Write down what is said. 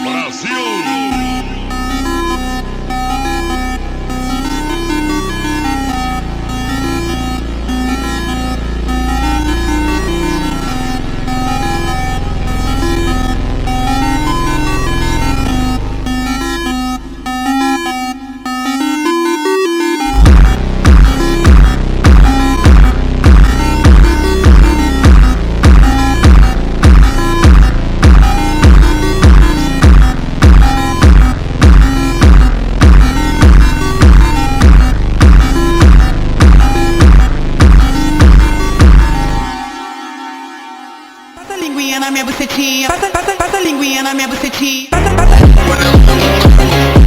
Brasil! Passa a linguinha na minha bucetinha, passa a linguinha na minha bucetinha, passa.